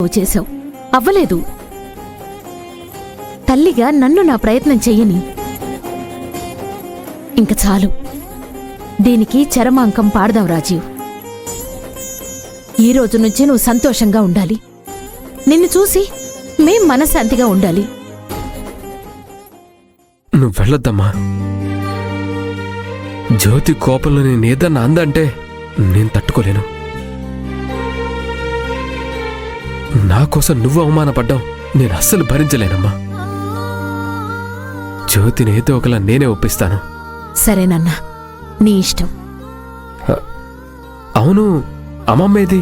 నువ్వు చేశావు, అవ్వలేదు. తల్లిగా నన్ను నా ప్రయత్నం చెయ్యని. ఇంక చాలు, దీనికి చరమాంకం పాడదాం రాజీవ్. ఈ రోజు నుంచి నువ్వు సంతోషంగా ఉండాలి. నిన్ను చూసి మేం మనశ్శాంతిగా ఉండాలి. నువ్వు వెళ్ళొద్దమ్మా. జ్యోతి కోపంలో నేనేదన్నా అందంటే నేను తట్టుకోలేను. నా కోసం నువ్వు అవమానపడ్డావు, నేను అస్సలు భరించలేనమ్మా. జ్యోతిని ఏదో ఒకలా నేనే ఒప్పిస్తాను. సరేనన్నా, నీ ఇష్టం. అవును, అమ్మమ్మేది?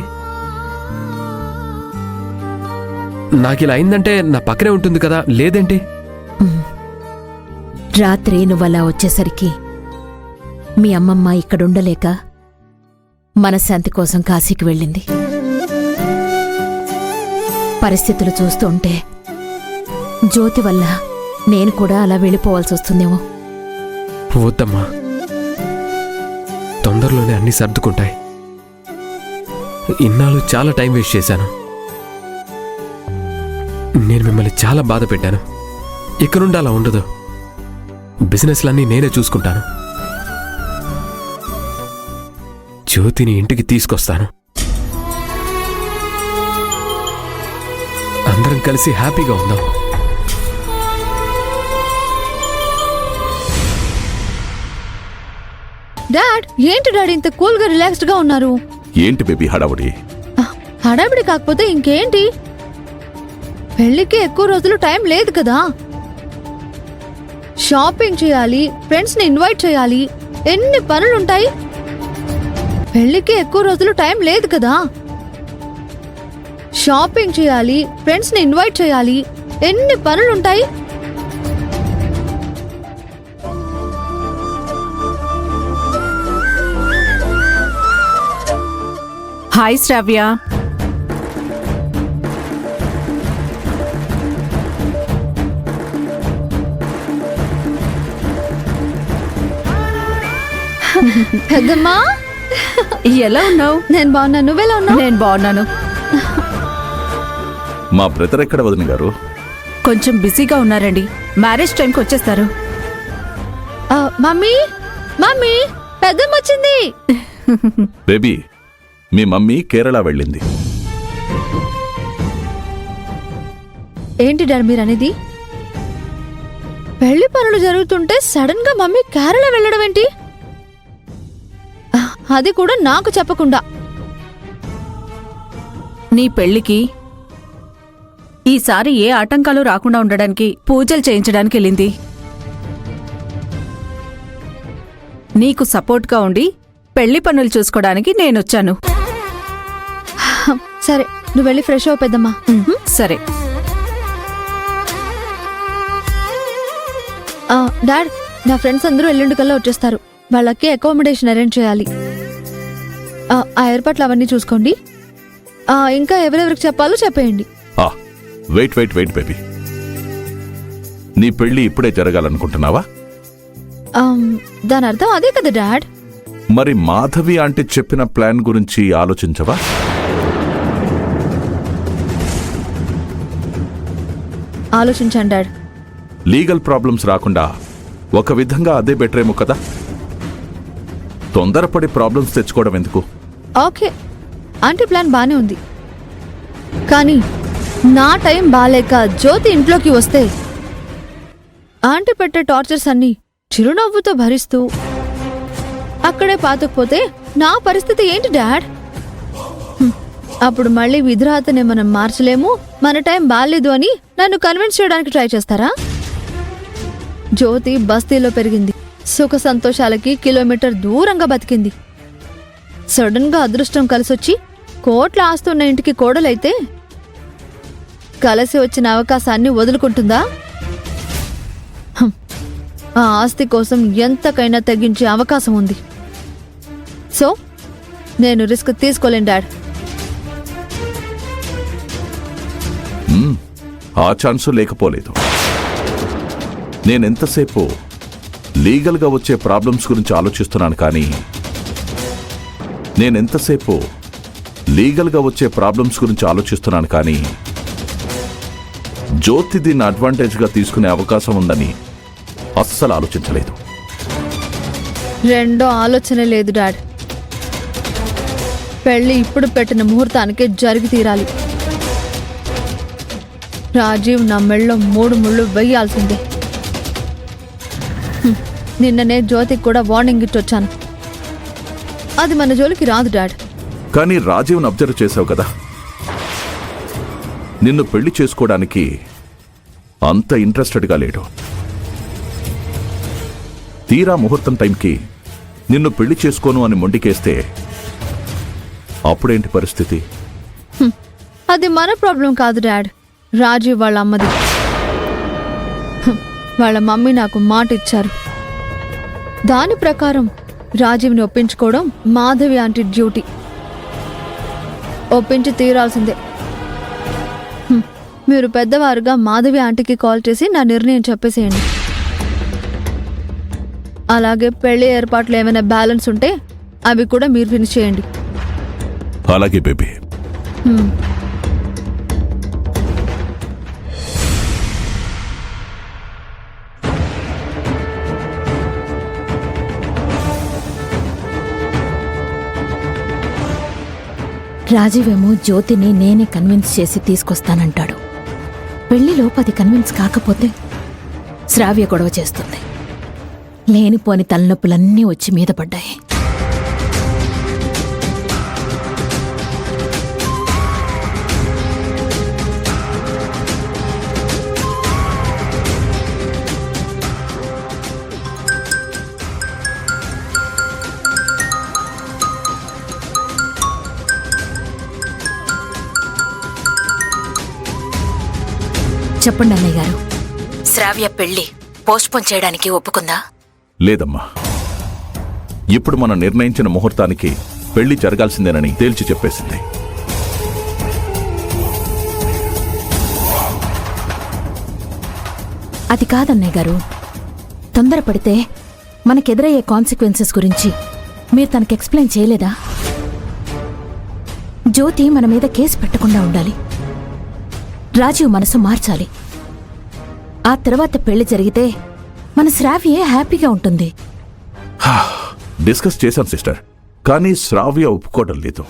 నాకిలా అయిందంటే నా పక్కనే ఉంటుంది కదా, లేదేంటి? రాత్రి నువ్వలా వచ్చేసరికి మీ అమ్మమ్మ ఇక్కడుండలేక మనశ్శాంతి కోసం కాశీకి వెళ్ళింది. పరిస్థితులు చూస్తుంటే జ్యోతి వల్ల నేను కూడా అలా వెళ్ళిపోవాల్సి వస్తుందేమో. వద్దమ్మా, తొందరలోనే అన్నీ సర్దుకుంటాయి. ఇన్నాళ్ళు చాలా టైం వేస్ట్ చేశాను. నేను మిమ్మల్ని చాలా బాధ పెట్టాను. ఇక నుండి అలా ఉండదు. బిజినెస్లన్నీ నేనే చూసుకుంటాను. జ్యోతిని ఇంటికి తీసుకొస్తాను. అందరం కలిసి హ్యాపీగా ఉందాం. డాడ్, ఏంటి డాడీ ఇంత కూల్ గా రిలాక్స్డ్ గా ఉన్నారు? ఏంటి బేబీ హడావుడి? హడావిడి కాకపోతే ఇంకేంటి? పెళ్లికి ఎక్కువ రోజులు టైం లేదు కదా. షాపింగ్ చేయాలి, ఫ్రెండ్స్ ని ఇన్వైట్ చేయాలి, ఎన్ని పనులుంటాయి. పెళ్లికి ఎక్కువ రోజులు టైం లేదు కదా. షాపింగ్ చేయాలి, ఫ్రెండ్స్ ని ఇన్వైట్ చేయాలి, ఎన్ని పనులుంటాయి. హాయ్ శ్రావ్య. పెద్దమ్మా, ఎలా ఉన్నావు? నేను బాగున్నాను, నువ్వెలా ఉన్నావు? నేను బాగున్నాను. మా బ్రదర్ ఎక్కడ వదిన గారు? కొంచెం బిజీగా ఉన్నారండి, మ్యారేజ్ టైంకి వచ్చేస్తారు. మమ్మీ, మమ్మీ, పెద్దమ్మ వచ్చింది. బేబీ, మీ మమ్మీ కేరళ వెళ్ళింది. ఏంటి డాడీ మీరు అనేది? పెళ్లి పనులు జరుగుతుంటే సడన్ గా మమ్మీ కేరళ వెళ్ళడం ఏంటి? అది కూడా నాకు చెప్పకుండా. నీ పెళ్లికి ఈసారి ఏ ఆటంకాలు రాకుండా ఉండడానికి పూజలు చేయించడానికి వెళ్ళింది. నీకు సపోర్ట్గా ఉండి పెళ్లి పనులు చూసుకోవడానికి నేనొచ్చాను. సరే, నువ్వు వెళ్ళి ఫ్రెష్ అవ్వు పెద్దమ్మా. సరే. డాడ్, నా ఫ్రెండ్స్ అందరూ ఎల్లుండి కల్లా వచ్చేస్తారు. వాళ్ళకి అకామిడేషన్ అరేంజ్ చేయాలి. ఆ ఏర్పాట్లు అవన్నీ చూసుకోండి. ఇంకా ఎవరెవరికి చెప్పాలో చెప్పేయండి. వెయిట్ వెయిట్ వెయిట్ బేబీ, నీ పెళ్లి ఇప్పుడే జరగాలనుకుంటున్నావా? దాని అర్థం అదే కదా డాడ్. మరి మాధవి ఆంటీ చెప్పిన ప్లాన్ గురించి ఆలోచించవా? ఆలోచించండి డాడ్. లీగల్ ప్రాబ్లమ్స్ రాకుండా ఒక విధంగా అదే బెటర్ ఏమో కదా. తొందరపడి ప్రాబ్లమ్స్ తెచ్చుకోవడం ఎందుకు? ఓకే, ఆంటీ ప్లాన్ బానే ఉంది. కానీ నా టైం బాలేక జ్యోతి ఇంట్లోకి వస్తే ఆంటీ పెట్టే టార్చర్స్ అన్నీ చిరునవ్వుతో భరిస్తూ అక్కడే పాతుకుపోతే నా పరిస్థితి ఏంటి డాడ్? అప్పుడు మళ్ళీ విధిరాతనే మనం మార్చలేము, మన టైం బాలేదు అని నన్ను కన్విన్స్ చేయడానికి ట్రై చేస్తారా? జ్యోతి బస్తీలో పెరిగింది, సుఖ సంతోషాలకి కిలోమీటర్ దూరంగా బతికింది. సడన్ గా అదృష్టం కలిసొచ్చి కోట్ల ఆస్తున్న ఇంటికి కోడలైతే కలిసి వచ్చిన అవకాశాన్ని వదులుకుంటుందా? ఆ ఆస్తి కోసం ఎంతకైనా తగ్గించే అవకాశం ఉంది. సో నేను రిస్క్ తీసుకోలేను డాడ్. ఆ ఛాన్సు లేకపోలేదు. నేనెంతసేపు లీగల్గా వచ్చే ప్రాబ్లమ్స్ గురించి ఆలోచిస్తున్నాను, కానీ నేనెంతసేపు లీగల్గా వచ్చే ప్రాబ్లమ్స్ గురించి ఆలోచిస్తున్నాను, కానీ జ్యోతి దీన్ని అడ్వాంటేజ్గా తీసుకునే అవకాశం ఉందని అస్సలు ఆలోచించలేదు. రెండో ఆలోచన లేదు డాడ్. పెళ్లి ఇప్పుడు పెట్టిన ముహూర్తానికే జరిగి తీరాలి. రాజీవ్ నా మెళ్ళలో 3 ముళ్ళు వెయ్యాల్సిందే. నిన్ననే జ్యోతికి కూడా వార్నింగ్ ఇచ్చొచ్చాను. అది మన జోలికి రాదు డాడ్. కానీ రాజీవ్ని అబ్జర్వ్ చేసావు కదా, నిన్ను పెళ్లి చేసుకోవడానికి అంత ఇంట్రెస్టెడ్గా లేడు. తీరా ముహూర్తం టైంకి నిన్ను పెళ్లి చేసుకోను అని మొండికేస్తే అప్పుడేంటి పరిస్థితి? అది మన ప్రాబ్లం కాదు డాడ్, రాజీవ్ వాళ్ళ అమ్మది. వాళ్ళ మమ్మీ నాకు మాట ఇచ్చారు. దాని ప్రకారం రాజీవ్ని ఒప్పించుకోవడం మాధవి ఆంటీ డ్యూటీ. ఒప్పించి తీరాల్సిందే. మీరు పెద్దవారుగా మాధవి ఆంటీకి కాల్ చేసి నా నిర్ణయం చెప్పేసేయండి. అలాగే పెళ్లి ఏర్పాట్లు ఏమైనా బ్యాలెన్స్ ఉంటే అవి కూడా మీరు ఫినిష్ చేయండి. అలాగే బేబీ. రాజీవేమో జ్యోతిని నేనే కన్విన్స్ చేసి తీసుకొస్తానంటాడు. పెళ్లిలో 10 కన్విన్స్ కాకపోతే శ్రావ్య గొడవ చేస్తుంది. లేనిపోని తలనొప్పులన్నీ వచ్చి మీద పడ్డాయి. చెప్పండి అన్నయ్య గారు, శ్రావ్య పెళ్లి పోస్ట్పోన్ చేయడానికి ఒప్పుకుందా? లేదమ్మా, ఇప్పుడు మనం నిర్ణయించిన ముహూర్తానికి పెళ్లి జరగాల్సిందేనని తేల్చి చెప్పేసింది. అది కాదన్నయ్య గారు, తొందరపడితే మనకెదురయ్యే కాన్సిక్వెన్సెస్ గురించి మీరు తనకు ఎక్స్ప్లెయిన్ చేయలేదా? జ్యోతి మన మీద కేసు పెట్టకుండా ఉండాలి. రాజీవ్ మనసు మార్చాలి. ఆ తర్వాత పెళ్లి జరిగితే మన శ్రావ్యే హ్యాపీగా ఉంటుంది. డిస్కస్ చేశాం సిస్టర్, కానీ శ్రావ్య ఒప్పుకోవడం లేదు.